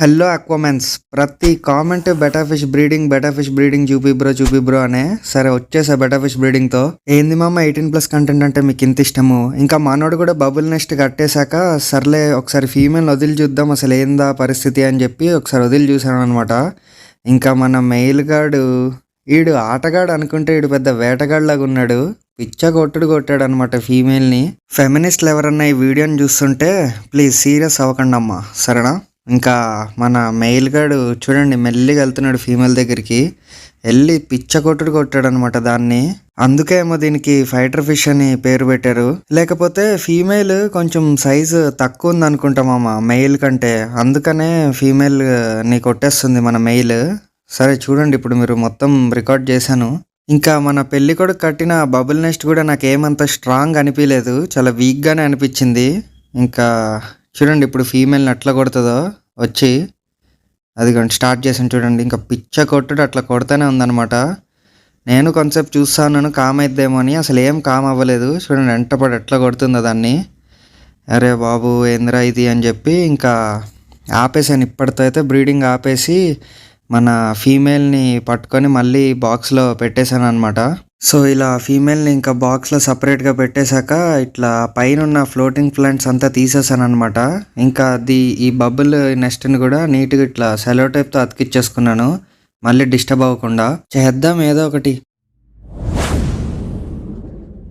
Hello అక్వామెన్స్, ప్రతి comment better fish breeding చూపి bro అనే. సరే వచ్చేసా బెటర్ ఫిష్ బ్రీడింగ్ తో. ఏంది మామ 18+ కంటెంట్ అంటే మీకు ఇంత ఇష్టము? ఇంకా మనోడు కూడా బబుల్ నెస్ట్ కట్టేశాక సర్లే ఒకసారి ఫీమేల్ వదిలి చూద్దాం అసలు ఏందా పరిస్థితి అని చెప్పి ఒకసారి వదిలి చూసాను అనమాట. ఇంకా మన మెయిల్ గాడు ఈడు ఆటగాడు అనుకుంటే ఈడు పెద్ద వేటగాడు లాగా ఉన్నాడు. పిచ్చ కొట్టాడు అనమాట ఫీమేల్ ని. ఫెమినిస్ట్లు ఎవరన్నా ఈ వీడియోని చూస్తుంటే ప్లీజ్ సీరియస్ అవ్వకండి అమ్మా, సరేనా? ఇంకా మన మెయిల్ గాడు చూడండి మెల్లిగా వెళ్తున్నాడు ఫీమేల్ దగ్గరికి. వెళ్ళి పిచ్చ కొట్టాడు అనమాట దాన్ని. అందుకే ఏమో దీనికి ఫైటర్ ఫిష్ అని పేరు పెట్టారు. లేకపోతే ఫీమేల్ కొంచెం సైజు తక్కువ ఉంది అనుకుంటామమ్మ మెయిల్ కంటే, అందుకనే ఫీమేల్ ని కొట్టేస్తుంది మన మెయిల్. సరే చూడండి ఇప్పుడు మీరు మొత్తం రికార్డ్ చేశాను. ఇంకా మన పెళ్లి కొడుకు కట్టిన బబుల్ నెస్ట్ కూడా నాకేమంత స్ట్రాంగ్ అనిపించలేదు, చాలా వీక్గానే అనిపించింది. ఇంకా చూడండి ఇప్పుడు ఫీమేల్ని అట్లా కొడుతుందో వచ్చి, అది స్టార్ట్ చేసాను చూడండి. ఇంకా పిచ్చ కొట్టుడు అట్లా కొడతానే ఉందన్నమాట. నేను కొంతసేపు చూస్తాను కామ్ అయిద్దేమో అని, అసలు ఏం కామ్ అవ్వలేదు. చూడండి వెంటపడి ఎట్లా కొడుతుందో దాన్ని. అరే బాబు ఏందిరా ఇది అని చెప్పి ఇంకా ఆపేసాను. ఇప్పటితో అయితే బ్రీడింగ్ ఆపేసి మన ఫీమేల్ని పట్టుకొని మళ్ళీ బాక్స్లో పెట్టేశాను అనమాట. సో ఇలా ఫీమేల్ని ఇంకా బాక్స్లో సపరేట్గా పెట్టేశాక ఇట్లా పైన ఉన్న ఫ్లోటింగ్ ప్లాంట్స్ అంతా తీసేసాను అనమాట. ఇంకా ఈ బబుల్ నెస్ట్ని కూడా నీట్గా ఇట్లా సెలో టైప్తో అతికిచ్చేసుకున్నాను, మళ్ళీ డిస్టర్బ్ అవ్వకుండా. చేద్దాం ఏదో ఒకటి.